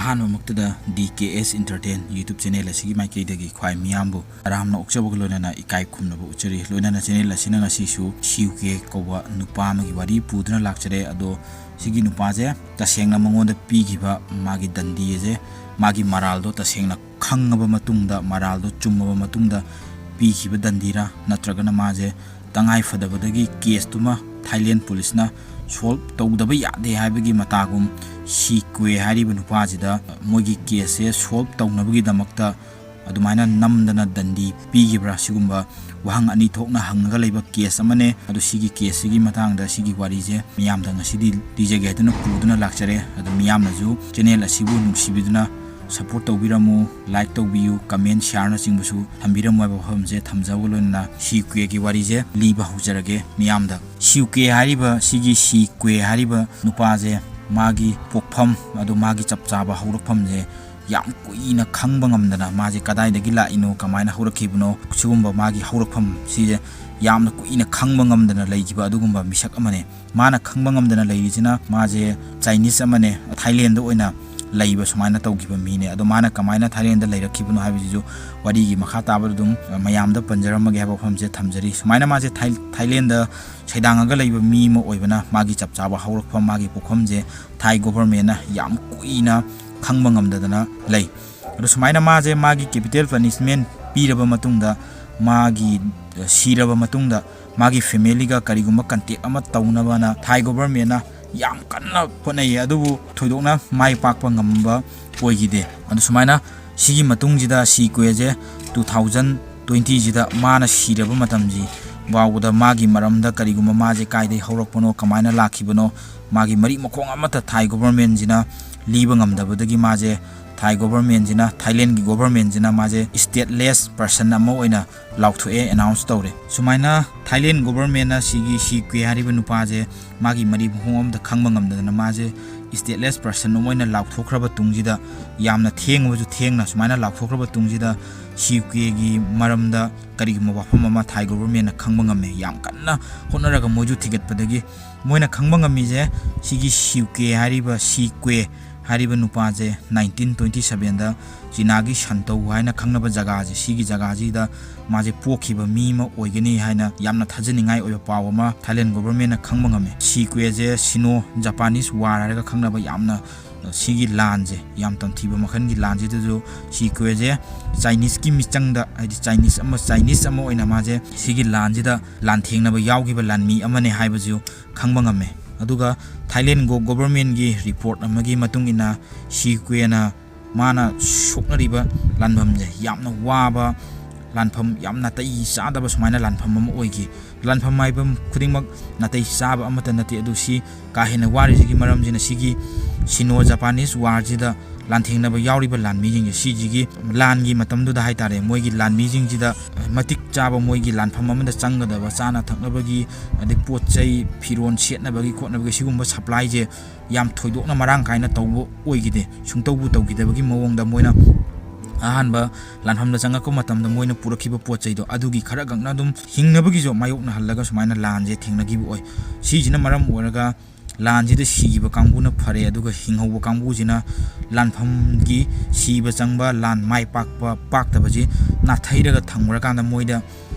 ꯑꯍꯥꯟꯕꯃꯛꯇꯗ DKS Entertain YouTube channel asigi maikꯩꯗꯒꯤ ꯈ꯭ꯋꯥꯏ ꯃꯤꯌꯥꯝꯕꯨ ꯑꯔꯥꯝꯅ ꯑꯣꯛꯆꯕꯒ ꯂꯣꯏꯅꯅ ꯏꯀꯥꯏ ꯈꯨꯝꯅꯕ ꯎꯠꯆꯔꯤ ꯂꯣꯏꯅꯅ ꯆꯦꯅꯦꯜ ꯑꯁꯤꯅ ꯉꯁꯤꯁꯨ CUK ꯀꯧꯕ ꯅꯨꯄꯥ ꯑꯃꯒꯤ ꯋꯥꯔꯤ ꯄꯨꯗꯨꯅ ꯂꯥꯛꯆꯔꯦ ꯑꯗꯣ ꯁꯤꯒꯤ ꯅꯨꯄꯥꯁꯦ ꯇꯁꯦꯡꯅ ꯃꯉꯣꯟꯗ ꯄꯤꯈꯤꯕ ꯃꯥꯒꯤ ꯗꯟꯗꯤꯁꯦ ꯃꯥꯒꯤ ꯃꯔꯥꯜꯗꯣ ꯇꯁꯦꯡꯅ ꯈꯪꯉꯕ ꯃꯇꯨꯡꯗ ꯃꯔꯥꯜꯗꯣ ꯆꯨꯝꯃꯕ ꯃꯇꯨꯡꯗ ꯄꯤꯈꯤꯕ ꯗꯟꯗꯤꯔ ꯅꯠꯇ꯭ꯔꯒꯅ ꯃꯥꯁꯦ ꯇꯉꯥꯏ ꯐꯗꯕꯗꯒꯤ ꯀꯦꯁꯇꯨꯃ ꯊꯥꯏꯂꯦꯟ ꯄꯨꯂꯤꯁꯅ ꯁꯣꯜꯕ ꯇꯧꯗꯕ ꯌꯥꯗꯦ ꯍꯥꯏꯕꯒꯤ ꯃꯇꯥꯒꯨꯝ CUK ꯍꯥꯏꯔꯤꯕ ꯅꯨꯄꯥꯁꯤꯗ ꯃꯣꯏꯒꯤ ꯀꯦꯁꯁꯦ ꯁꯣꯜꯕ ꯇꯧꯅꯕꯒꯤꯗꯃꯛꯇ ꯑꯗꯨꯃꯥꯏꯅ ꯅꯝꯗꯅ ꯗꯟꯗꯤ ꯄꯤꯈꯤꯕ꯭ꯔꯥ ꯁꯤꯒꯨꯝꯕ ꯋꯥꯍꯪ ꯑꯅꯤ ꯊꯣꯛꯅ ꯍꯪꯉꯒ ꯂꯩꯕ ꯀꯦꯁ ꯑꯃꯅꯦ ꯑꯗꯣ ꯁꯤꯒꯤ ꯀꯦꯁꯁꯤꯒꯤ ꯃꯇꯥꯡꯗ ꯁꯤꯒꯤ ꯋꯥꯔꯤꯁꯦ ꯃꯤꯌꯥꯝꯗ ꯉꯁꯤꯗꯤ ꯂꯤꯖꯒꯦ ꯍꯥꯏꯗꯨꯅ ꯄꯨꯗꯨꯅ ꯂꯥꯛꯆꯔꯦ ꯑꯗꯣ ꯃꯤꯌꯥꯝꯅꯁꯨ ꯆꯦꯅꯦꯜ ꯑꯁꯤꯕꯨ ꯅꯨꯡꯁꯤꯕꯤꯗꯨꯅ ꯁꯄꯣꯔꯠ ꯇꯧꯕꯤꯔꯝꯃꯨ ꯂꯥꯏꯛ ꯇꯧꯕꯤꯌꯨ ꯀꯃꯦꯟ ꯁꯦꯌꯔꯅ ꯆꯤꯡꯕꯁꯨ ꯊꯝꯕꯤꯔꯝꯃꯨ ꯍꯥꯏꯕ ꯋꯥꯐꯝꯁꯦ ꯊꯝꯖꯕ ꯂꯣꯏꯅꯅ CUKꯒꯤ ꯋꯥꯔꯤꯁꯦ ꯂꯤꯕ ꯍꯧꯖꯔꯒꯦ ꯃꯤꯌꯥꯝꯗ CUK ꯍꯥꯏꯔꯤꯕ ꯁꯤꯒꯤ CUK ꯍꯥꯏꯔꯤba ꯅꯨꯄꯥꯁꯦ ꯃꯥꯒꯤ ꯄꯣꯛꯐꯝ ꯑꯗꯨ ꯃꯥꯒꯤ ꯆꯞ ꯆꯥꯕ ꯍꯧꯔꯛꯐꯝꯁꯦ ꯌꯥꯝ ꯀꯨꯏꯅ ꯈꯪꯕ ꯉꯝꯗꯅ ꯃꯥꯁꯦ ꯀꯗꯥꯏꯗꯒꯤ ꯂꯥꯛꯏꯅꯣ ꯀꯃꯥꯏꯅ ꯍꯧꯔꯛꯈꯤꯕꯅꯣ ꯁꯤꯒꯨꯝꯕ ꯃꯥꯒꯤ ꯍꯧꯔꯛꯐꯝ ꯁꯤꯁꯦ ꯌꯥꯝꯅ ꯀꯨꯏꯅ ꯈꯪꯕ ꯉꯝꯗꯅ ꯂꯩꯈꯤꯕ ꯑꯗꯨꯒꯨꯝꯕ ꯃꯤꯁꯛ ꯑꯃꯅꯦ ꯃꯥꯅ ꯈꯪꯕ ꯉꯝꯗꯅ ꯂꯩꯔꯤꯁꯤꯅ ꯃꯥꯁꯦ ꯆꯥꯏꯅꯤꯁ ꯑꯃꯅꯦ ꯊꯥꯏꯂꯦꯟꯗ ꯑꯣꯏꯅ ꯂꯩꯕ ꯁꯨꯃꯥꯏꯅ ꯇꯧꯈꯤꯕ ꯃꯤꯅꯦ ꯑꯗꯣ ꯃꯥꯅ ꯀꯃꯥꯏꯅ ꯊꯥꯏꯂꯦꯟꯗ ꯂꯩꯔꯛꯈꯤꯕꯅꯣ ꯍꯥꯏꯕꯁꯤꯁꯨ ꯋꯥꯔꯤꯒꯤ ꯃꯈꯥ ꯇꯥꯕꯗ ꯑꯗꯨꯝ ꯃꯌꯥꯝꯗ ꯄꯟꯖꯔꯝꯃꯒꯦ ꯍꯥꯏꯕ ꯋꯥꯐꯝꯁꯦ ꯊꯝꯖꯔꯤ ꯁꯨꯃꯥꯏꯅ ꯃꯥꯁꯦ ꯊꯥꯏꯂꯦꯟꯗ ꯁꯩꯗꯥꯡꯉꯒ ꯂꯩꯕ ꯃꯤ ꯑꯃ ꯑꯣꯏꯕꯅ ꯃꯥꯒꯤ ꯆꯞ ꯆꯥꯕ ꯍꯧꯔꯛꯐꯝ ꯃꯥꯒꯤ ꯄꯣꯛꯐꯝꯁꯦ ꯊꯥꯏ ꯒꯣꯚꯔꯟꯃꯦꯟꯠꯅ ꯌꯥꯝ ꯀꯨꯏꯅ ꯈꯪꯕ ꯉꯝꯗꯗꯅ ꯂꯩ ꯑꯗꯣ ꯁꯨꯃꯥꯏꯅ ꯃꯥꯁꯦ ꯃꯥꯒꯤ ꯀꯦꯄꯤꯇꯦꯜ ꯄꯅꯤꯁꯃꯦꯟꯠ ꯄꯤꯔꯕ ꯃꯇꯨꯡꯗ ꯃꯥꯒꯤ ꯁꯤꯔꯕ ꯃꯇꯨꯡꯗ ꯃꯥꯒꯤ ꯐꯦꯃꯤꯂꯤꯒ ꯀꯔꯤꯒꯨꯝꯕ ꯀꯟꯇꯦꯛ ꯑꯃ ꯇꯧꯅꯕꯅ ꯊꯥꯏ ꯒꯣꯚꯔꯟꯃꯦꯟꯠꯅ ꯌꯥꯝ ꯀꯟꯅ ꯍꯣꯠꯅꯩ ꯑꯗꯨꯕꯨ ꯊꯣꯏꯗꯣꯛꯅ ꯃꯥꯏ ꯄꯥꯛꯄ ꯉꯝꯕ ꯑꯣꯏꯈꯤꯗꯦ ꯑꯗꯣ ꯁꯨꯃꯥꯏꯅ ꯁꯤꯒꯤ ꯃꯇꯨꯡꯁꯤꯗ CUKꯁꯦ 2020ꯁꯤꯗ ꯃꯥꯅ ꯁꯤꯔꯕ ꯃꯇꯝꯁꯤ ꯐꯥꯎꯕꯗ ꯃꯥꯒꯤ ꯃꯔꯝꯗ ꯀꯔꯤꯒꯨꯝꯕ ꯃꯥꯁꯦ ꯀꯥꯏꯗꯒꯤ ꯍꯧꯔꯛꯄꯅꯣ ꯀꯃꯥꯏꯅ ꯂꯥꯛꯈꯤꯕꯅꯣ ꯃꯥꯒꯤ ꯃꯔꯤ ꯃꯈꯣꯡ ꯑꯃꯠꯇ ꯊꯥꯏ ꯒꯣꯚꯔꯟꯃꯦꯟꯠꯁꯤꯅ ꯂꯤꯕ ꯉꯝꯗꯕꯗꯒꯤ ꯃꯥꯁꯦ ꯊꯥꯏ ꯒꯣꯚꯔꯟꯃꯦꯟꯠꯁꯤꯅ ꯊꯥꯏꯂꯦꯟꯒꯤ ꯒꯣꯚꯔꯟꯃꯦꯟꯠꯁꯤꯅ ꯃꯥꯁꯦ ꯁ꯭ꯇꯦꯠꯂꯦꯁ ꯄꯔꯁꯟ ꯑꯃ ꯑꯣꯏꯅ ꯂꯥꯎꯊꯣꯛꯑꯦ ꯑꯦꯅꯥꯎꯟꯁ ꯇꯧꯔꯦ ꯁꯨꯃꯥꯏꯅ ꯊꯥꯏꯂꯦꯟ ꯒꯣꯚꯔꯟꯃꯦꯟꯠꯅ ꯁꯤꯒꯤ CUK ꯍꯥꯏꯔꯤꯕ ꯅꯨꯄꯥꯁꯦ ꯃꯥꯒꯤ ꯃꯔꯤ ꯃꯈꯣꯡ ꯑꯃꯗ ꯈꯪꯕ ꯉꯝꯗꯗꯅ ꯃꯥꯁꯦ ꯁ꯭ꯇꯦꯠꯂꯦꯁ ꯄꯔꯁꯟ ꯑꯃ ꯑꯣꯏꯅ ꯂꯥꯎꯊꯣꯛꯈ꯭ꯔꯕ ꯇꯨꯡꯁꯤꯗ ꯌꯥꯝꯅ ꯊꯦꯡꯉꯕꯁꯨ ꯊꯦꯡꯅ ꯁꯨꯃꯥꯏꯅ ꯂꯥꯎꯊꯣꯛꯈ꯭ꯔꯕ ꯇꯨꯡꯁꯤꯗ CUKꯒꯤ ꯃꯔꯝꯗ ꯀꯔꯤꯒꯨꯝꯕ ꯋꯥꯐꯝ ꯑꯃ ꯊꯥꯏ ꯒꯣꯚꯔꯟꯃꯦꯟꯠꯅ ꯈꯪꯕ ꯉꯝꯃꯦ ꯌꯥꯝ ꯀꯟꯅ ꯍꯣꯠꯅꯔꯒ ꯃꯣꯏꯁꯨ ꯊꯤꯒꯠꯄꯗꯒꯤ ꯃꯣꯏꯅ ꯈꯪꯕ ꯉꯝꯃꯤꯁꯦ ꯁꯤꯒꯤ CUK ꯍꯥꯏꯔꯤꯕ ꯅꯨꯄꯥꯁꯦ 1927ꯗ ꯆꯤꯅꯥꯒꯤ ꯁꯟꯇꯧ ꯍꯥꯏꯅ ꯈꯪꯅꯕ ꯖꯒꯥꯁꯦ ꯁꯤꯒꯤ ꯖꯒꯥꯁꯤꯗ ꯃꯥꯁꯦ ꯄꯣꯛꯈꯤꯕ ꯃꯤ ꯑꯃ ꯑꯣꯏꯒꯅꯤ ꯍꯥꯏꯅ ꯌꯥꯝꯅ ꯊꯥꯖꯅꯤꯡꯉꯥꯏ ꯑꯣꯏꯕ ꯄꯥꯎ ꯑꯃ ꯊꯥꯏꯂꯦꯟ ꯒꯣꯚꯔꯟꯃꯦꯟꯠꯅ ꯈꯪꯕ ꯉꯝꯃꯦ CUKꯁꯦ ꯁꯤꯅꯣ ꯖꯄꯥꯅꯤꯁ ꯋꯥꯔ ꯍꯥꯏꯔꯒ ꯈꯪꯅꯕ ꯌꯥꯝꯅ ꯁꯤꯒꯤ ꯂꯥꯟꯁꯦ ꯌꯥꯝ ꯇꯝꯊꯤꯕ ꯃꯈꯜꯒꯤ ꯂꯥꯟꯁꯤꯗꯁꯨ CUKꯁꯦ ꯆꯥꯏꯅꯤꯁꯀꯤ ꯃꯤꯆꯪꯗ ꯍꯥꯏꯗꯤ ꯆꯥꯏꯅꯤꯁ ꯑꯃ ꯑꯣꯏꯅ ꯃꯥꯁꯦ ꯁꯤꯒꯤ ꯂꯥꯟꯁꯤꯗ ꯂꯥꯟꯊꯦꯡꯅꯕ ꯌꯥꯎꯈꯤꯕ ꯂꯥꯟꯃꯤ ꯑꯃꯅꯦ ꯍꯥꯏꯕꯁꯨ ꯈꯪꯕ ꯉꯝꯃꯦ ꯑꯗꯨꯒ ꯊꯥꯏꯂꯦꯟ ꯒꯣꯚꯔꯟꯃꯦꯟꯠꯒꯤ ꯔꯤꯄꯣꯔꯠ ꯑꯃꯒꯤ ꯃꯇꯨꯡ ꯏꯟꯅ CUKꯅ ꯃꯥꯅ ꯁꯣꯛꯅꯔꯤꯕ ꯂꯥꯟꯐꯝꯁꯦ ꯌꯥꯝꯅ ꯋꯥꯕ ꯂꯥꯟꯐꯝ ꯌꯥꯝ ꯅꯥꯇꯩ ꯆꯥꯗꯕ ꯁꯨꯃꯥꯏꯅ ꯂꯥꯟꯐꯝ ꯑꯃ ꯑꯣꯏꯈꯤ ꯂꯥꯟꯐꯝ ꯍꯥꯏꯕ ꯈꯨꯗꯤꯡꯃꯛ ꯅꯥꯇꯩ ꯆꯥꯕ ꯑꯃꯠꯇ ꯅꯠꯇꯦ ꯑꯗꯨ ꯁꯤ ꯀꯥ ꯍꯦꯟꯅ ꯋꯥꯔꯤꯁꯤꯒꯤ ꯃꯔꯝꯁꯤꯅ ꯁꯤꯒꯤ ꯁꯤꯅꯣ ꯖꯄꯥꯅꯤꯁ ꯋꯥꯔꯁꯤꯗ ꯂꯥꯟꯊꯦꯡꯅꯕ ꯌꯥꯎꯔꯤꯕ ꯂꯥꯟꯃꯤꯁꯤꯡꯁꯦ ꯁꯤꯒꯤ ꯂꯥꯟꯒꯤ ꯃꯇꯝꯗꯨꯗ ꯍꯥꯏꯇꯥꯔꯦ ꯃꯣꯏꯒꯤ ꯂꯥꯟꯃꯤꯁꯤꯡꯁꯤꯗ ꯃꯇꯤꯛ ꯆꯥꯕ ꯃꯣꯏꯒꯤ ꯂꯥꯟꯐꯝ ꯑꯃꯗ ꯆꯪꯒꯗꯕ ꯆꯥꯅ ꯊꯛꯅꯕꯒꯤ ꯑꯗꯩ ꯄꯣꯠ ꯆꯩ ꯐꯤꯔꯣꯟ ꯁꯦꯠꯅꯕꯒꯤ ꯈꯣꯠꯅꯕꯒꯤ ꯁꯤꯒꯨꯝꯕ ꯁꯄ꯭ꯂꯥꯏꯁꯦ ꯌꯥꯝ ꯊꯣꯏꯗꯣꯛꯅ ꯃꯔꯥꯡ ꯀꯥꯏꯅ ꯇꯧꯕ ꯑꯣꯏꯈꯤꯗꯦ ꯁꯨꯡꯇꯧꯕꯨ ꯇꯧꯈꯤꯗꯕꯒꯤ ꯃꯑꯣꯡꯗ ꯃꯣꯏꯅ ꯑꯍꯥꯟꯕ ꯂꯥꯟꯐꯝꯗ ꯆꯪꯉꯛꯄ ꯃꯇꯝꯗ ꯃꯣꯏꯅ ꯄꯨꯔꯛꯈꯤꯕ ꯄꯣꯠ ꯆꯩꯗꯣ ꯑꯗꯨꯒꯤ ꯈꯔ ꯈꯛꯅ ꯑꯗꯨꯝ ꯍꯤꯡꯅꯕꯒꯤꯁꯨ ꯃꯥꯌꯣꯛꯅꯍꯜꯂꯒ ꯁꯨꯃꯥꯏꯅ ꯂꯥꯟꯁꯦ ꯊꯦꯡꯅꯈꯤꯕ ꯑꯣꯏ ꯁꯤꯁꯤꯅ ꯃꯔꯝ ꯑꯣꯏꯔꯒ ꯂꯥꯟꯁꯤꯗ ꯁꯤꯈꯤꯕ ꯀꯥꯡꯕꯨꯅ ꯐꯔꯦ ꯑꯗꯨꯒ ꯍꯤꯡꯍꯧꯕ ꯀꯥꯡꯕꯨꯁꯤꯅ ꯂꯥꯟꯐꯝꯒꯤ ꯁꯤꯕ ꯆꯪꯕ ꯂꯥꯟ ꯃꯥꯏ ꯄꯥꯛꯇꯕꯁꯤ ꯅꯥꯊꯩꯔꯒ ꯊꯝꯈ꯭ꯔꯀꯥꯟꯗ ꯃꯣꯏꯗ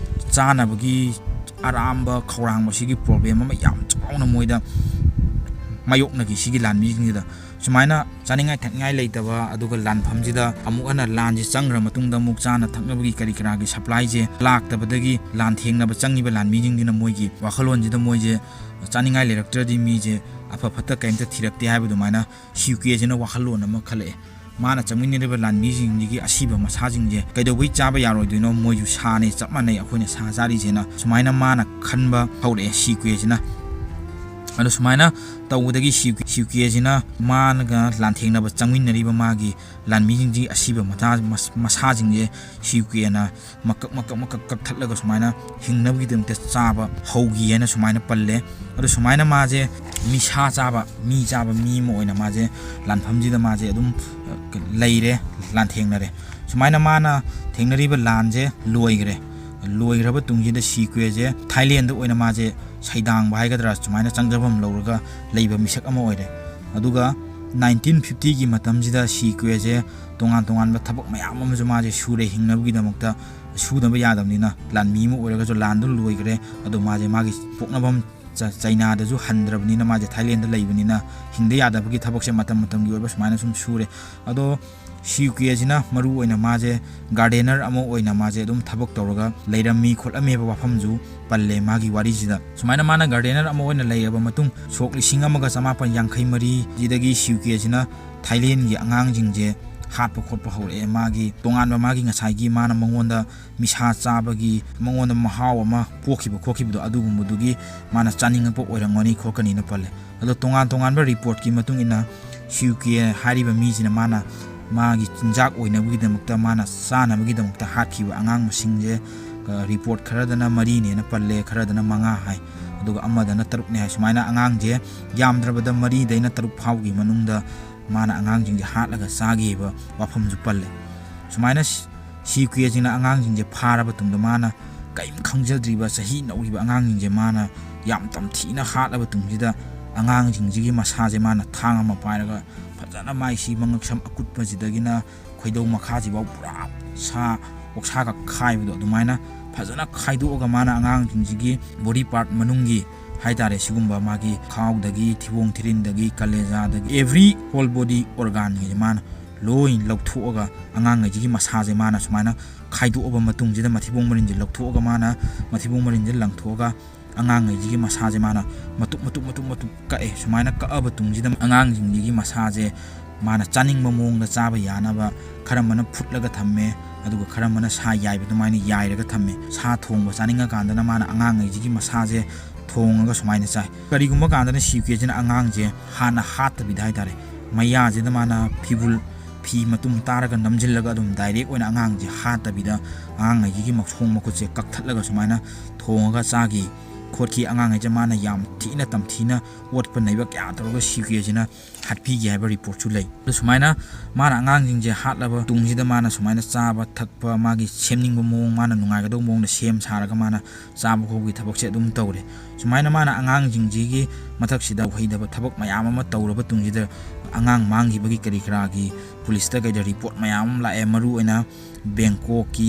ꯆꯥꯅꯕꯒꯤ ꯑꯔꯥꯝꯕ ꯈꯧꯔꯥꯡꯕ ꯁꯤꯒꯤ ꯄ꯭ꯔꯣꯕ꯭ꯂꯦꯝ ꯑꯃ ꯌꯥꯝ ꯆꯥꯎꯅ ꯃꯣꯏꯗ ꯃꯥꯌꯣꯛꯅꯈꯤ ꯁꯤꯒꯤ ꯂꯥꯟꯃꯤꯁꯤꯡꯁꯤꯗ ꯁꯨꯃꯥꯏꯅ ꯆꯥꯅꯤꯡꯉꯥꯏ ꯊꯛꯅꯤꯡꯉꯥꯏ ꯂꯩꯇꯕ ꯑꯗꯨꯒ ꯂꯥꯟꯐꯝꯁꯤꯗ ꯑꯃꯨꯛ ꯍꯟꯅ ꯂꯥꯟꯁꯤ ꯆꯪꯈ꯭ꯔ ꯃꯇꯨꯡꯗ ꯑꯃꯨꯛ ꯆꯥꯅ ꯊꯛꯅꯕꯒꯤ ꯀꯔꯤ ꯀꯔꯥꯒꯤ ꯁꯄ꯭ꯂꯥꯏꯁꯦ ꯂꯥꯛꯇꯕꯗꯒꯤ ꯂꯥꯟ ꯊꯦꯡꯅꯕ ꯆꯪꯉꯤꯕ ꯂꯥꯟꯃꯤꯁꯤꯡꯁꯤꯅ ꯃꯣꯏꯒꯤ ꯋꯥꯈꯜꯂꯣꯟꯁꯤꯗ ꯃꯣꯏꯁꯦ ꯆꯥꯅꯤꯡꯉꯥꯏ ꯂꯩꯔꯛꯇ꯭ꯔꯗꯤ ꯃꯤꯁꯦ ꯑꯐ ꯐꯠꯇ ꯀꯩꯝꯇ ꯊꯤꯔꯛꯇꯦ ꯍꯥꯏꯕ ꯑꯗꯨꯃꯥꯏꯅ CUKꯁꯤꯅ ꯋꯥꯈꯜꯂꯣꯟ ꯑꯃ ꯈꯜꯂꯛꯑꯦ ꯃꯥꯅ ꯆꯪꯃꯤꯟꯅꯔꯤꯕ ꯂꯥꯟꯃꯤꯁꯤꯡꯁꯤꯒꯤ ꯑꯁꯤꯕ ꯃꯁꯥꯁꯤꯡꯁꯦ ꯀꯩꯗꯧꯕꯩ ꯆꯥꯕ ꯌꯥꯔꯣꯏꯗꯣꯏꯅꯣ ꯃꯣꯏꯁꯨ ꯁꯥꯅꯦ ꯆꯞ ꯃꯥꯟꯅꯩ ꯑꯩꯈꯣꯏꯅ ꯁꯥ ꯆꯥꯔꯤꯁꯦꯅ ꯁꯨꯃꯥꯏꯅ ꯃꯥꯅ ꯈꯟꯕ ꯍꯧꯔꯛꯑꯦ CUKꯁꯤꯅ ꯑꯗꯣ ꯁꯨꯃꯥꯏꯅ ꯇꯧꯕꯗꯒꯤ CUKꯁꯤꯅ ꯃꯥꯅꯒ ꯂꯥꯟꯊꯦꯡꯅꯕ ꯆꯪꯃꯤꯟꯅꯔꯤꯕ ꯃꯥꯒꯤ ꯂꯥꯟꯃꯤꯁꯤꯡꯒꯤ ꯑꯁꯤꯕ ꯃꯁꯥꯁꯤꯡꯁꯦ CUKꯅ ꯃꯀꯛ ꯀꯛꯊꯠꯂꯒ ꯁꯨꯃꯥꯏꯅ ꯍꯤꯡꯅꯕꯒꯤꯗꯃꯛꯇ ꯆꯥꯕ ꯍꯧꯈꯤ ꯍꯥꯏꯅ ꯁꯨꯃꯥꯏꯅ ꯄꯜꯂꯦ ꯑꯗꯣ ꯁꯨꯃꯥꯏꯅ ꯃꯥꯁꯦ ꯃꯤ ꯆꯥꯕ ꯃꯤ ꯑꯃ ꯑꯣꯏꯅ ꯃꯥꯁꯦ ꯂꯥꯟꯐꯝꯁꯤꯗ ꯃꯥꯁꯦ ꯑꯗꯨꯝ ꯂꯩꯔꯦ ꯂꯥꯟꯊꯦꯡꯅꯔꯦ ꯁꯨꯃꯥꯏꯅ ꯃꯥꯅ ꯊꯦꯡꯅꯔꯤꯕ ꯂꯥꯟꯁꯦ ꯂꯣꯏꯈ꯭ꯔꯕ ꯇꯨꯡꯁꯤꯗ CUKꯁꯦ ꯊꯥꯏꯂꯦꯟꯗ ꯑꯣꯏꯅ ꯃꯥꯁꯦ ꯁꯩꯗꯥꯡꯕ ꯍꯥꯏꯒꯗ꯭ꯔꯥ ꯁꯨꯃꯥꯏꯅ ꯆꯪꯖꯐꯝ ꯂꯧꯔꯒ ꯂꯩꯕ ꯃꯤꯁꯛ ꯑꯃ ꯑꯣꯏꯔꯦ ꯑꯗꯨꯒ 1950 की मतमजिदा सीक्वेजे तोंगान तोंगान थबक मयाम अमजु माजे सूरे हिंगनबगिदमक्ता सूदब यादबनिना लानमी म ओइरगजो लानदु लोइग्रे अदो माजे मागी पोकनबम चाइना दजु हंद्रबनिना माजे थाईलैंड लैबनिना हिंदे यादबगी थबकसे मतम मतमगी ओइबा सुमाइना सुम सूरे अदो सीक्वेजिना मरु ओइना माजे गार्डनर अमो ओइना माजे दुम थबक तौरगा लैरमी खोलमेबा वाफमजु पल्ले मागी वारीजिदा सुमाइना माना गार्डनर अमो ओइना लैयबा मतुंग सोक लिसिंग अमगा समापन यांखै मरी जिदगी सीक्वेजिना थाईलैंड गी आंगांजिंजे हाप खोप हौरे मागी तोंगानबा मागी ngसाइगी माना मंगोंदा मिसा चाबगी मंगोंदा महाव अमा पोखिबो खोखिबदो अदुगुंबदुगी माना चानिंगपो ओइरंगनी खोकनी न पल्ले अदो तोंगान तोंगानबा रिपोर्ट की मतुंगिना सीक्वे हारिबा मीजिना माना मागी चिंजाक ओइनबगिदमक्ता माना सानबगिदमक्ता हाखिबा आंगांग मसिंजे रिपोर्ट खरदना मरीने न पल्ले खरदना मंगा हाय अदुगा अमदना तरुकने हाय सुमाइना आंगांगजे यामद्रबदा मरी दैना तरुक फावगी मनुंगदा माना आंगांगजिंजे हाटलगा सागेबा वाफमजु पल्ले सुमाइना सीक्वेजिना आंगांगजिंजे फारबा तुंगदा माना कयम खंगजद्रिबा सही नौरिबा आंगांगजिंजे माना याम तमथीना हाटलबा तुंगजिदा आंगांगजिंजिगी मसाजे माना थांग अमा पाइरगा फजना माइसी मंगक्षम अकुटपजिदगिना खोइदौ मखाजिबाव पुरा सा ओक्सागा खाइबदो अदुमाइना फजना खाइदोगा माना आंगांगजिंजिगी बॉडी पार्ट मनुंगी हाइतारे सिगुंबा मागी खाउदगी थिबोंग थिरिनदगी कलेजादगी एवरी होल बॉडी ऑर्गन गे माना लोइन लौथोगा आंगांगजिगी मसाजे माना सुमाइना खाइदोबा मतुंगजिदा मथिबोंग मरिनजे लौथोगा माना मथिबोंग मरिनजे लंगथोगा आंगांगजिगी मसाजे माना मतुक मतुक मतुक मतुक काए सुमाइना काअबा तुंगजिदा आंगांगजिगी मसाजे माना चानिंगबा मोंगदा चाबा यानाबा खरमना फुटलगा थम्मे अदुगा खरमना सा याइबा दुमाइना याइरगा थम्मे सा थोंगबा चानिंगा कांदना माना आंगांगजिगी मसाजे थोंगा सुमाइना चाइ करिगुंबा कांदना सीक्वेजिना आंगांगजे हाना हातबिदा हाइतारे मयाजिदा माना फिबुल फी मतुम तारगा नमजिल्लगा अदुम डायरेक्ट ओइना आंगांगजे हातबिदा आंगांगजिगी मखसोंग मखुचे कक्थलगा सुमाइना थोंगा चागी खोटकी आंगांगजे माना याम थीना तमथीना ओटप नैबा क्या तौरगा सीक्वेजिना हाटपीगे हाइबा रिपोर्ट चु लै सुमाइना माना आंगांगजिंजे हाटलबा तुंगजिदा माना सुमाइना चाबा थकपा मागी सेमनिंगबा मोंग माना नुंगाइगदौ मोंगदा सेम सारगा माना चाबा खोगी थबकसे अदुम तौरे सुमाइना माना आंगांगजिंजिगी मथकसिदा वहिदबा थबक मयाम अमा तौरबा तुंगजिदा आंगांग मांगिबगी करी खरागी पुलिसता गैदा रिपोर्ट मयाम लाए मरु ओइना बैंकॉक की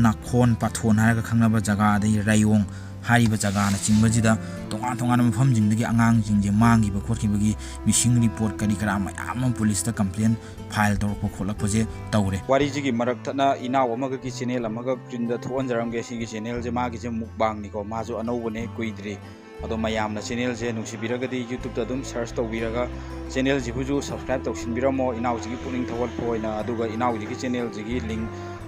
नाखोन पाथोन हारगा खंगनबा जगह दै रायोंग हारिबा जगाना चिंबजिदा तोंगान तोंगान मफमजिंदगी आंगांगजिंजे मांगिबा खोटखिबगी मिसिंग रिपोर्ट करी खरा मयाम पुलिसता कंप्लेन फाइल तौरप खोलकपजे तौरे वारीजिगी मरक्तना इनाव अमगा की चैनल अमगा प्रिंट थोनजरमगे सिगी चैनल जे मागी जे मुकबांगनिको माजो अनौबने कुइद्री अदो मयामना चैनल जे नुंसिबिरगदी यूट्यूब ता दुम सर्च तौबिरगा चैनल जिबुजु सब्सक्राइब तौसिनबिरमो इनावजिगी पुनिंग थवलपोइना अदुगा इनावजिगी चैनल जिगी लिंक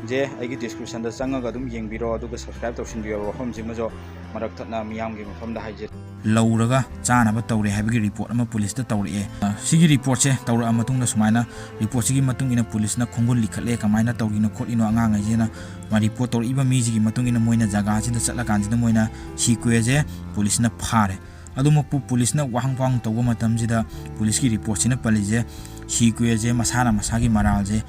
जे आइगी डिस्क्रिप्शन दा चंगागा दुम येंबिरो अदुगा सब्सक्राइब तौसिनबिरो वफम जिमजो मरक्तना मियामगी मफमदा हाइजे लौरगा चानबा तौरे हाइबगी रिपोर्ट अमा पुलिसता तौरए सिगी रिपोर्ट से तौरा मतुंगदा सुमाइना रिपोर्ट सिगी मतुंगिना पुलिसना खोंगुल लिखले कमाइना तौगिना खोलिनो आंगांगजिना मा रिपोर्ट तौरइबा मीजिगी मतुंगिना मोइना जगह सिदा चटलाकांजिदा मोइना सीक्वेजे पुलिसना फारे अदुमपु पुलिसना वाहंगपांग तौबा मतमजिदा पुलिसकी रिपोर्ट सिना पलिजे सीक्वेजे मसाना मसागी मरालजे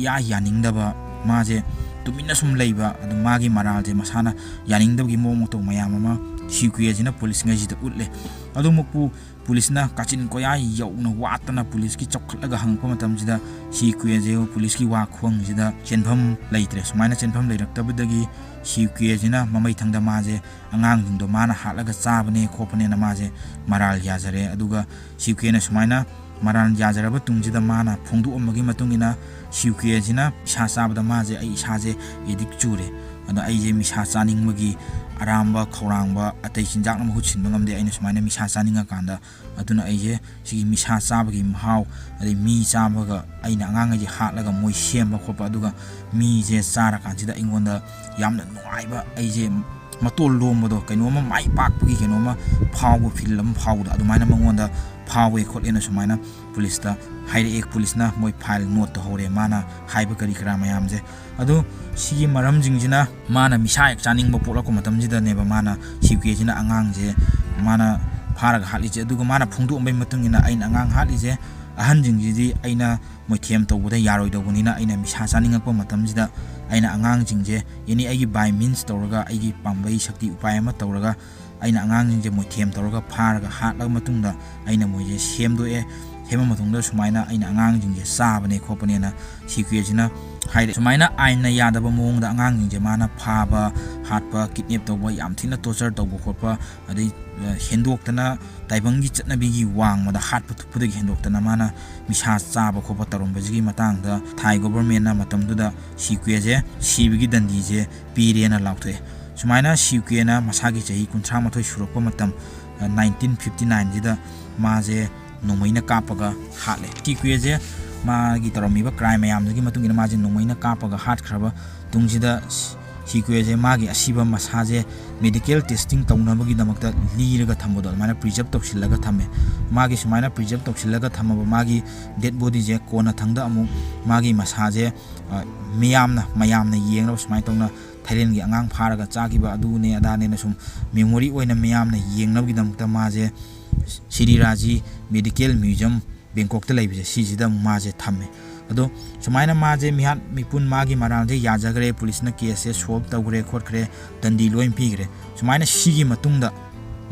या यानिंगदबा माजे तुमिना सुम लैबा अदु मागी मरालजे मसाना यानिंगदबगी मोमो तो मयाम अमा सीक्वेजिना पुलिस ngajida utle adumukpu पुलिसना काचिन कोया यौना वातना पुलिस की चौखलगा हंगपा मतमजिदा सीक्वेजे पुलिस की वा खोंगजिदा चेनफम लैत्रे सुमाइना चेनफम लैरक्तबदगी सीक्वेजिना ममै थंगदा माजे आंगांगिंदो माना हालगा चाबने खोपने न माजे मराल याजरे अदुगा सीक्वेना सुमाइना मराल याजरबा तुंगजिदा माना फोंदु अमगी मतुंगिना सीक्वेजिना इसा चाबदा माजे आई इसाजे एदिक चुरे अदा आइजे मिसा चानिंगमगी अरामबा खौरांबा अतै चिंजाक न महुत सिनबा ngamde aina sumaina misa chaninga kanda aduna aije sigi misa chabagi mahaw adai mi chabaga aina angang ji hatlaga moi semba khopa aduga mi je chara kanjida ingonda yamna nuaiba aije matol lombodo kainoma mai pakpagi kainoma phawgo film phawda adumaina mangonda phawwe kholena sumaina police ta haire ek police na moi file note to hore mana haiba kari kara mayam je adu sigi maram jingjina mana misa ek chaning ba pola ko matam jida neba mana sikwe jina angang je mana pharaga hali je aduga mana phungdu ambai matungina aina angang hali je ahan jingjidi aina moi them to boda yaroi do bunina aina misa chaning ko matam jida aina angang jingje yani agi by means toraga agi pambai shakti upay ma toraga aina angang jingje moi them toraga pharaga hatlaga matungda aina moi je semdo e ꯁꯦꯝꯕ ꯃꯇꯨꯡꯗ ꯁꯨꯃꯥꯏꯅ ꯑꯩꯅ ꯑꯉꯥꯡꯁꯤꯡꯁꯦ ꯆꯥꯕꯅꯦ ꯈꯣꯠꯄꯅꯦꯅ ꯁꯤꯀ꯭ꯋꯦꯁꯤꯅ ꯍꯥꯏꯔꯦ ꯁꯨꯃꯥꯏꯅ ꯑꯥꯏꯟꯅ ꯌꯥꯗꯕ ꯃꯑꯣꯡꯗ ꯑꯉꯥꯡꯁꯤꯡꯁꯦ ꯃꯥꯅ ꯐꯥꯕ ꯍꯥꯠꯄ ꯀꯤꯗꯅꯦꯞ ꯇꯧꯕ ꯌꯥꯝ ꯊꯤꯅ ꯇꯣꯔꯆꯔ ꯇꯧꯕ ꯈꯣꯠꯄ ꯑꯗꯩ ꯍꯦꯟꯗꯣꯛꯇꯅ ꯇꯥꯏꯕꯪꯒꯤ ꯆꯠꯅꯕꯤꯒꯤ ꯋꯥꯡꯃꯗ ꯍꯥꯠꯄ ꯊꯨꯞꯄꯗꯒꯤ ꯍꯦꯟꯗꯣꯛꯇꯅ ꯃꯥꯅ ꯃꯤꯁꯥ ꯆꯥꯕ ꯈꯣꯠꯄ ꯇꯧꯔꯝꯕꯁꯤꯒꯤ ꯃꯇꯥꯡꯗ ꯊꯥꯏ ꯒꯣꯚꯔꯟꯃꯦꯟꯠꯅ ꯃꯇꯝꯗꯨꯗ ꯁꯤꯀ꯭ꯋꯦꯁꯦ ꯁꯤꯕꯒꯤ ꯗꯟꯗꯤꯁꯦ ꯄꯤꯔꯦꯅ ꯂꯥꯎꯊꯣꯛꯑꯦ ꯁꯨꯃꯥꯏꯅ ꯁꯤꯀ꯭ꯋꯦꯅ ꯃꯁꯥꯒꯤ ꯆꯍꯤ 38 ꯁꯨꯔꯛꯄ ꯃꯇꯝ 1959ꯁꯤꯗ ꯃꯥꯁꯦ ꯅꯣꯡꯃꯩꯅ ꯀꯥꯞꯄꯒ ꯍꯥꯠꯂꯦ ꯁꯤꯀ꯭ꯋꯦꯁꯦ 마기 떨어미바 크라임 ꯃꯌꯥꯝꯗꯒꯤ ꯃꯇꯨꯡ ꯏꯟꯅ ꯃꯥꯁꯦ ꯅꯣꯡꯃꯩꯅ ꯀꯥꯞꯄꯒ ꯍꯥꯠꯈ꯭ꯔꯕ ꯇꯨꯡꯁꯤꯗ ꯁꯤꯀ꯭ꯋꯦꯁꯦ ꯃꯥꯒꯤ ꯑꯁꯤꯕ ꯃꯁꯥꯁꯦ ꯃꯦꯗꯤꯀꯦꯜ ꯇꯦꯁꯇꯤꯡ ꯇꯧꯅꯕꯒꯤꯗꯃꯛꯇ ꯂꯤꯔꯒ ꯊꯝꯕꯗꯣ ꯑꯗꯨꯃꯥꯏꯅ ꯄ꯭ꯔꯤꯖꯔꯕ ꯇꯧꯁꯤꯜꯂꯒ ꯊꯝꯃꯦ ꯃꯥꯒꯤ ꯁꯨꯃꯥꯏꯅ ꯄ꯭ꯔꯤꯖꯔꯕ ꯇꯧꯁꯤꯜꯂꯒ ꯊꯝꯃꯕ ꯃꯥꯒꯤ ꯗꯦꯗ ꯕꯣꯗꯤꯁꯦ ꯀꯣꯟꯅ ꯊꯪꯗ ꯑꯃꯨꯛ ꯃꯥꯒꯤ ꯃꯁꯥꯁꯦ ꯃꯌꯥꯝꯅ ꯌꯦꯡꯅꯕ ꯁꯨꯃꯥꯏꯅ ꯇꯧꯅ ꯊꯥꯏꯂꯦꯟꯒꯤ ꯑꯉꯥꯡ ꯐꯥꯔꯒ ꯆꯥꯈꯤꯕ ꯑꯗꯨꯅꯦ ꯑꯗꯥꯅꯦꯅ ꯁꯨꯝ ꯃꯦꯃꯣꯔꯤ ꯑꯣꯏꯅ ꯃꯌꯥꯝꯅ ꯌꯦꯡꯅꯕꯒꯤꯗꯃꯛꯇ ꯃꯥꯁꯦ ꯁꯤꯔꯤꯔꯥꯖꯤ ꯃꯦꯗꯤꯀꯦꯜ ꯃ꯭ꯌꯨꯖꯤꯌꯝ ꯕꯦꯡꯀꯣꯛꯇ ꯂꯩꯕꯁꯦ ꯁꯤꯁꯤꯗ ꯃꯥꯁꯦ ꯊꯝꯃꯦ ꯑꯗꯣ ꯁꯨꯃꯥꯏꯅ ꯃꯥꯁꯦ ꯃꯤꯍꯥꯠ ꯃꯤꯄꯨꯟ ꯃꯥꯒꯤ ꯃꯔꯥꯜꯁꯦ ꯌꯥꯖꯈ꯭ꯔꯦ ꯄꯨꯂꯤꯁꯅ ꯀꯦꯁꯁꯦ ꯁꯣꯜꯕ ꯇꯧꯈ꯭ꯔꯦ ꯈꯣꯠꯈ꯭ꯔꯦ ꯗꯟꯗꯤ ꯂꯣꯏ ꯄꯤꯈ꯭ꯔꯦ ꯁꯨꯃꯥꯏꯅ ꯁꯤꯒꯤ ꯃꯇꯨꯡꯗ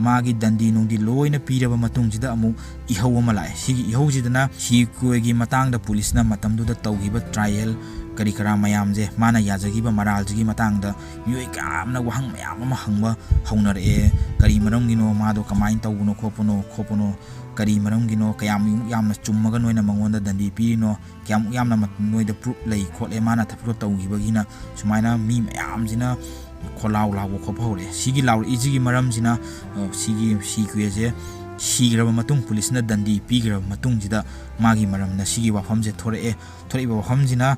마기 ದಂ디 농디 로이나 삐ꯔꯕ ꯃꯇꯨꯡꯁꯤꯗ ꯑꯃꯨꯛ 이ꯍꯧ ꯑꯃ ꯂꯥꯛꯑꯦ ꯁꯤꯒꯤ 이ꯍꯧꯁꯤꯗꯅ 시크웨기 ꯃꯇꯥꯡꯗ ꯄꯨꯂꯤꯁꯅ ꯃꯇꯝꯗꯨꯗ ꯇꯧꯈꯤꯕ ꯇ꯭ꯔꯥꯏꯌꯦꯜ ꯀꯔꯤ ꯀꯔꯥ ꯃꯌꯥꯝꯁꯦ ꯃꯥꯅ ꯌꯥꯖꯈꯤꯕ ꯃꯔꯥꯜꯁꯤꯒꯤ ꯃꯇꯥꯡꯗ ꯃꯤꯑꯣꯏ ꯀꯌꯥꯝꯅ ꯋꯥꯍꯪ ꯃꯌꯥꯝ ꯑꯃ ꯍꯪꯕ ꯍꯧꯅꯔꯛꯑꯦ ꯀꯔꯤ ꯃꯔꯝꯒꯤꯅꯣ ꯃꯥꯗꯣ ꯀꯃꯥꯏꯅ ꯇꯧꯕꯅꯣ ꯈꯣꯠꯄꯅꯣ ꯀꯔꯤ ꯃꯔꯝꯒꯤꯅꯣ ꯀꯌꯥꯃꯨꯛ ꯌꯥꯝꯅ ꯆꯨꯝꯃꯒ ꯅꯣꯏꯅ ꯃꯉꯣꯟꯗ ꯗꯟꯗꯤ ꯄꯤꯔꯤꯅꯣ ꯀꯌꯥꯃꯨꯛ ꯌꯥꯝꯅ ꯅꯣꯏꯗ ꯄ꯭ꯔꯨꯞ ꯂꯩ ꯈꯣꯠꯂꯦ ꯃꯥꯅ ꯊꯕꯛ ꯇꯧꯈꯤꯕꯒꯤꯅ ꯁꯨꯃꯥꯏꯅ ꯃꯤ ꯃꯌꯥꯝꯁꯤꯅ ꯈꯣꯜꯂꯥꯎ ꯂꯥꯎꯕ ꯈꯣꯠꯄ ꯍꯧꯔꯛꯑꯦ ꯁꯤꯒꯤ ꯂꯥꯎꯔꯛꯏꯁꯤꯒꯤ ꯃꯔꯝꯁꯤꯅ ꯁꯤꯒꯤ ꯁꯤꯀ꯭ꯋꯦꯁꯦ 시graba matung police na dandi pigraba matungjida magi maramna sigi wafamje thoriba wafamjina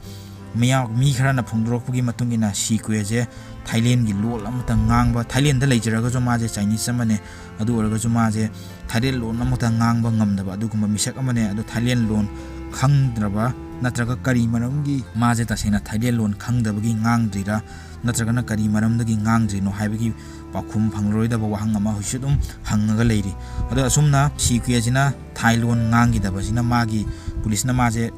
mi khara na phongdorokpugi matungina sikweje Thailand gi lol amata ngangba Thailand da leijaraga jo maje Chinese amane adu oraga jo maje Thailand lon amata ngangba ngamdaba adu kuma misak amane adu Thailand lon khangdraba natraga kari maramgi maje tasena Thailand lon khangdabagi ngangdrira natragana kari maramdagi ngangdrino haibagi pakhum phangroidaba wahang ama hushudum hangaga leiri adu asumna sikwejina Thailand ngangidabasina magi police na maje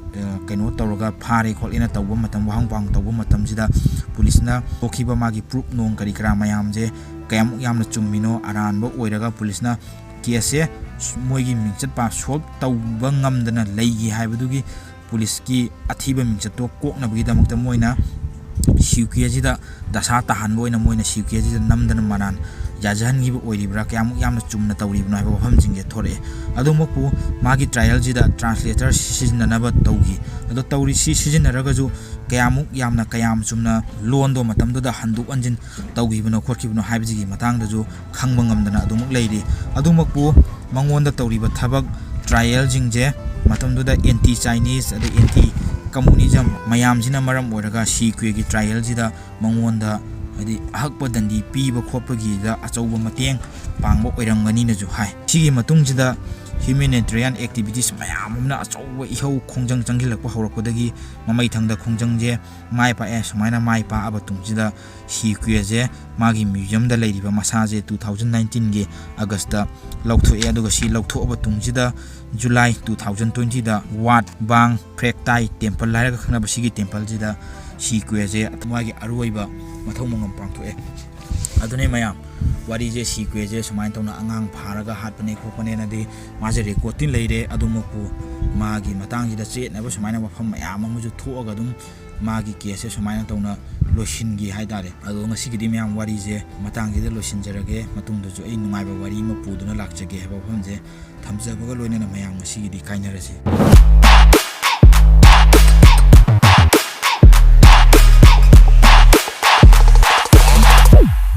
kaino tawraga phare kholina tawba matam wahang pang tawba matam sida police na okhiba magi proof nong kari kra mayam je kayam yamna chummino aranba oiraga police na case moigi mingchat pa solve tawba ngamdana leigi haibadugi police ki athiba mingchat to koknabagi damakta moina sikwejida dasa tahan boina moina sikwejida namdana maran jajan gi oiribra kyam yamna chumna tawribna ba wafam jinge thore adumoku magi trial jida translator sizinanaba tawgi ado tawri sizinaraga ju kayamuk yamna kayam chumna londo matamdo da handuk anjin tawgibno khorkibno haibjigi matangda ju khangba ngamdana adumuk leiri adumoku mangonda tawriba thabak trial jingje matamdo da anti Chinese ado anti communism mayamjina maram oiraga sikwegi trial jida mangonda adi ahakpa dandi piba khopagi da achauba mateng pangba oirangani na ju hai sigi matungjida humanitarian activities mayam amna achauba ihau khongjang changgilakpa haurakpadagi mamai thangda khongjangje mai pa sumaina mai pa aba tungjida sikweje magi museum da leiriba masaje 2019 ge August da lautho aduga si lautho aba tungjida July 2020 da Wat Bang Phrektai temple lairaga khanaba sigi temple jida sikweje atmagi aruiba mathau mangam pangthoe adune mayam wari je sikweje sumain tawna angang pharaga hatpane khopane na de maje recording leire adumoku magi matang jida che na sumaina wafam mayam amuju thoaga dum magi case sumaina tawna losin gi haidare adu ngasi gi mayam wari je matang gi de losin jarage matung du ai nungaiba wari ma puduna lakchage haba famje thamjabaga loina na mayam ngasi gi kainarase